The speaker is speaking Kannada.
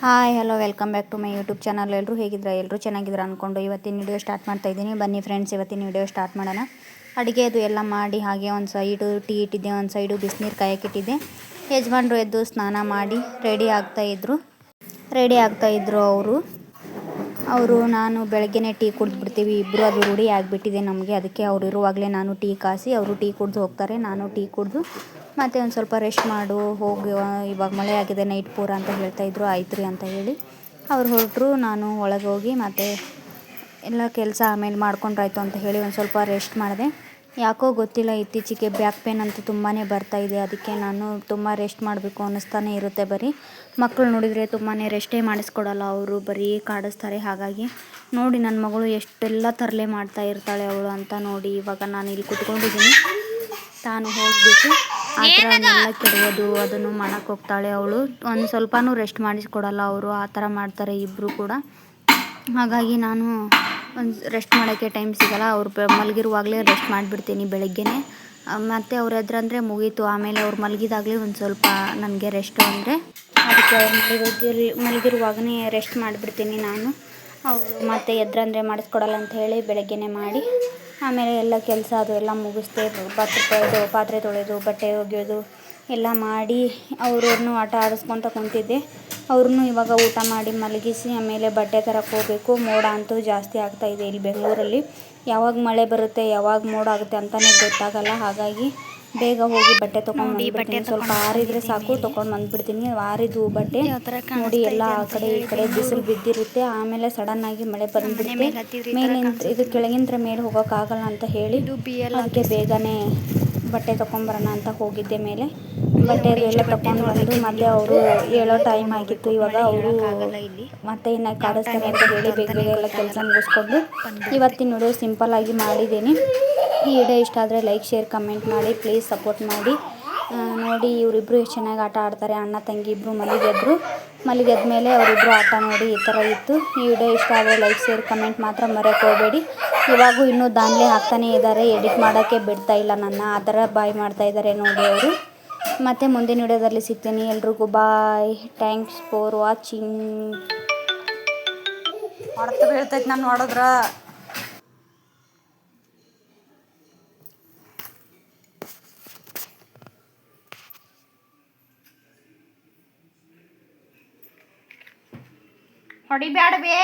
Hi hello welcome back to my YouTube channel. ಎಲ್ಲರೂ ಹೇಗಿದ್ರೆ ಎಲ್ಲರೂ ಚೆನ್ನಾಗಿದ್ರೆ ಅಂದ್ಕೊಂಡು ಇವತ್ತಿನ ವಿಡಿಯೋ ಸ್ಟಾರ್ಟ್ ಮಾಡ್ತಾ ಇದ್ದೀನಿ. ಬನ್ನಿ ಫ್ರೆಂಡ್ಸ್, ಇವತ್ತಿನ ವಿಡಿಯೋ ಸ್ಟಾರ್ಟ್ ಮಾಡೋಣ. ಅಡುಗೆ ಅದು ಎಲ್ಲ ಮಾಡಿ ಹಾಗೆ ಒಂದು ಸೈಡು ಟೀ ಇಟ್ಟಿದ್ದೆ, ಒಂದು ಸೈಡು ಬಿಸಿನೀರು ಕಾಯಕ್ಕಿಟ್ಟಿದ್ದೆ. ಯಜಮಾನ್ರು ಎದ್ದು ಸ್ನಾನ ಮಾಡಿ ರೆಡಿ ಆಗ್ತಾಯಿದ್ರು ಅವರು ನಾನು ಬೆಳಗ್ಗೆನೇ ಟೀ ಕುಡಿದ್ಬಿಡ್ತೀವಿ ಇಬ್ಬರು, ಅದು ರೂಢಿ ಆಗಿಬಿಟ್ಟಿದೆ ನಮಗೆ. ಅದಕ್ಕೆ ಅವ್ರು ಇರುವಾಗಲೇ ನಾನು ಟೀ ಕಾಸಿ ಅವರು ಟೀ ಕುಡಿದು ಹೋಗ್ತಾರೆ, ನಾನು ಟೀ ಕುಡಿದು ಮತ್ತು ಒಂದು ಸ್ವಲ್ಪ ರೆಸ್ಟ್ ಮಾಡು ಹೋಗಿ, ಇವಾಗ ಮಳೆ ಆಗಿದೆ ನೈಟ್ ಪೂರ ಅಂತ ಹೇಳ್ತಾಯಿದ್ರು. ಆಯ್ತು ರೀ ಅಂತ ಹೇಳಿ ಅವ್ರು ಹೊರಟರು. ನಾನು ಒಳಗೆ ಹೋಗಿ ಮತ್ತು ಎಲ್ಲ ಕೆಲಸ ಆಮೇಲೆ ಮಾಡ್ಕೊಂಡ್ರಾಯ್ತು ಅಂತ ಹೇಳಿ ಒಂದು ಸ್ವಲ್ಪ ರೆಸ್ಟ್ ಮಾಡಿದೆ. ಯಾಕೋ ಗೊತ್ತಿಲ್ಲ, ಇತ್ತೀಚೆಗೆ ಬ್ಯಾಕ್ ಪೇನ್ ಅಂತೂ ತುಂಬಾ ಬರ್ತಾಯಿದೆ. ಅದಕ್ಕೆ ನಾನು ತುಂಬ ರೆಸ್ಟ್ ಮಾಡಬೇಕು ಅನ್ನಿಸ್ತಾನೆ ಇರುತ್ತೆ. ಬರೀ ಮಕ್ಕಳು ನೋಡಿದರೆ ತುಂಬಾ ರೆಸ್ಟೇ ಮಾಡಿಸ್ಕೊಡಲ್ಲ, ಅವರು ಬರೀ ಕಾಡಿಸ್ತಾರೆ. ಹಾಗಾಗಿ ನೋಡಿ ನನ್ನ ಮಗಳು ಎಷ್ಟೆಲ್ಲ ತರಲೆ ಮಾಡ್ತಾ ಇರ್ತಾಳೆ ಅವಳು ಅಂತ ನೋಡಿ. ಇವಾಗ ನಾನು ಇಲ್ಲಿ ಕುತ್ಕೊಂಡಿದ್ದೀನಿ, ತಾನು ಹೋಗಿಬಿಟ್ಟು ಆ ಥರನೆಲ್ಲ ಕೆಡವೋದು ಅದನ್ನು ಮಾಡೋಕ್ಕೆ ಹೋಗ್ತಾಳೆ ಅವಳು. ಒಂದು ಸ್ವಲ್ಪನೂ ರೆಸ್ಟ್ ಮಾಡಿಸ್ಕೊಡಲ್ಲ ಅವರು, ಆ ಥರ ಮಾಡ್ತಾರೆ ಇಬ್ಬರು ಕೂಡ. ಹಾಗಾಗಿ ನಾನು ಒಂದು ರೆಸ್ಟ್ ಮಾಡೋಕ್ಕೆ ಟೈಮ್ ಸಿಗೋಲ್ಲ. ಅವ್ರು ಮಲಗಿರುವಾಗಲೇ ರೆಸ್ಟ್ ಮಾಡಿಬಿಡ್ತೀನಿ ಬೆಳಗ್ಗೆನೇ. ಮತ್ತು ಅವ್ರು ಎದ್ರಂದರೆ ಮುಗೀತು. ಆಮೇಲೆ ಅವ್ರು ಮಲಗಿದಾಗಲೇ ಒಂದು ಸ್ವಲ್ಪ ನನಗೆ ರೆಸ್ಟು ಅಂದರೆ, ಅದಕ್ಕೆ ಅವ್ರು ಮಲಗಿರುವಾಗಲೇ ರೆಸ್ಟ್ ಮಾಡಿಬಿಡ್ತೀನಿ ನಾನು. ಅವರು ಮತ್ತೆ ಎದ್ರಂದರೆ ಮಾಡಿಸ್ಕೊಡಲ್ಲ ಅಂತ ಹೇಳಿ ಬೆಳಗ್ಗೆನೇ ಮಾಡಿ ಆಮೇಲೆ ಎಲ್ಲ ಕೆಲಸ ಅದು ಎಲ್ಲ ಮುಗಿಸ್ದೆ. ಪಾತ್ರೆ ತೊಳೆದು ಬಟ್ಟೆ ಒಗೆಯೋದು ಎಲ್ಲ ಮಾಡಿ ಅವ್ರನ್ನು ಆಟ ಆಡಿಸ್ಕೊತ ಕುಂತಿದ್ದೆ. ಅವ್ರನ್ನೂ ಇವಾಗ ಊಟ ಮಾಡಿ ಮಲಗಿಸಿ ಆಮೇಲೆ ಬಟ್ಟೆ ತರಕ್ಕೆ ಹೋಗಬೇಕು. ಮೋಡ ಅಂತೂ ಜಾಸ್ತಿ ಆಗ್ತಾಯಿದೆ ಇಲ್ಲಿ ಬೆಂಗಳೂರಲ್ಲಿ. ಯಾವಾಗ ಮಳೆ ಬರುತ್ತೆ ಯಾವಾಗ ಮೋಡ ಆಗುತ್ತೆ ಅಂತಲೇ ಗೊತ್ತಾಗಲ್ಲ. ಹಾಗಾಗಿ ಬೇಗ ಹೋಗಿ ಬಟ್ಟೆ ತೊಗೊಂಡು ಬಂದುಬಿಡ್ತೀನಿ. ಸ್ವಲ್ಪ ಆರಿದ್ರೆ ಸಾಕು ತೊಗೊಂಡು ಬಂದುಬಿಡ್ತೀನಿ. ಆರಿದ್ದು ಬಟ್ಟೆ ನೋಡಿ ಎಲ್ಲ ಆ ಕಡೆ ಈ ಕಡೆ ಬಿಸಿಲು ಬಿದ್ದಿರುತ್ತೆ. ಆಮೇಲೆ ಸಡನ್ನಾಗಿ ಮಳೆ ಬಂದುಬಿಡುತ್ತೆ. ಮೇಲಿಂದ ಇದು ಕೆಳಗಿಂದ ಮೇಲೆ ಹೋಗೋಕ್ಕಾಗಲ್ಲ ಅಂತ ಹೇಳಿ ಅದಕ್ಕೆ ಬೇಗನೆ ಬಟ್ಟೆ ತೊಗೊಂಬರೋಣ ಅಂತ ಹೋಗಿದ್ದೆ ಮೇಲೆ. ಬಟ್ಟೆ ಎಲ್ಲ ತೊಗೊಂಡು ಬಂದು ಮತ್ತೆ ಅವರು ಹೇಳೋ ಟೈಮ್ ಆಗಿತ್ತು. ಇವಾಗ ಅವರು ಮತ್ತೆ ಇನ್ನು ಕಾಡಿಸ್ತಾರೆ ಅಂತ ಹೇಳಿ ಬೇಗ ಬೇಗ ಎಲ್ಲ ಕೆಲಸ ಮುಗಿಸ್ಕೊಂಡು ಇವತ್ತಿನ ವಿಡಿಯೋ ಸಿಂಪಲ್ಲಾಗಿ ಮಾಡಿದ್ದೀನಿ. ಈ ವಿಡಿಯೋ ಇಷ್ಟ ಆದರೆ ಲೈಕ್ ಶೇರ್ ಕಮೆಂಟ್ ಮಾಡಿ, ಪ್ಲೀಸ್ ಸಪೋರ್ಟ್ ಮಾಡಿ. ನೋಡಿ ಇವರಿಬ್ಬರು ಎಷ್ಟು ಚೆನ್ನಾಗಿ ಆಟ ಆಡ್ತಾರೆ. ಅಣ್ಣ ತಂಗಿ ಇಬ್ಬರು ಮಲಗಿದ ಮೇಲೆ ಅವರಿಬ್ಬರು ಆಟ ನೋಡಿ ಈ ಥರ ಇತ್ತು. ಈ ವಿಡಿಯೋ ಇಷ್ಟ ಆದರೆ ಲೈಕ್ ಶೇರ್ ಕಮೆಂಟ್ ಮಾತ್ರ ಮರೆಯೋಕ್ಕೆ ಹೋಗಬೇಡಿ. ಇವಾಗೂ ಇನ್ನೂ ದಾನ್ಲೆ ಹಾಕ್ತಾನೇ ಇದ್ದಾರೆ, ಎಡಿಟ್ ಮಾಡೋಕ್ಕೆ ಬಿಡ್ತಾ ಇಲ್ಲ ನನ್ನ, ಆ ಥರ ಬಾಯ್ ಮಾಡ್ತಾ ಇದ್ದಾರೆ ನೋಡಿ ಅವರು. ಮತ್ತು ಮುಂದಿನ ವಿಡಿಯೋದಲ್ಲಿ ಸಿಗ್ತೀನಿ. ಎಲ್ರಿಗೂ ಬಾಯ್, ಥ್ಯಾಂಕ್ಸ್ ಫಾರ್ ವಾಚಿಂಗ್. ಹೊಡೆತ ಬೀಳ್ತೈತೆ ನಾನು ಹೊಡೆದ್ರ. ಹೊಡಿಬ್ಯಾಡ ಬೇ.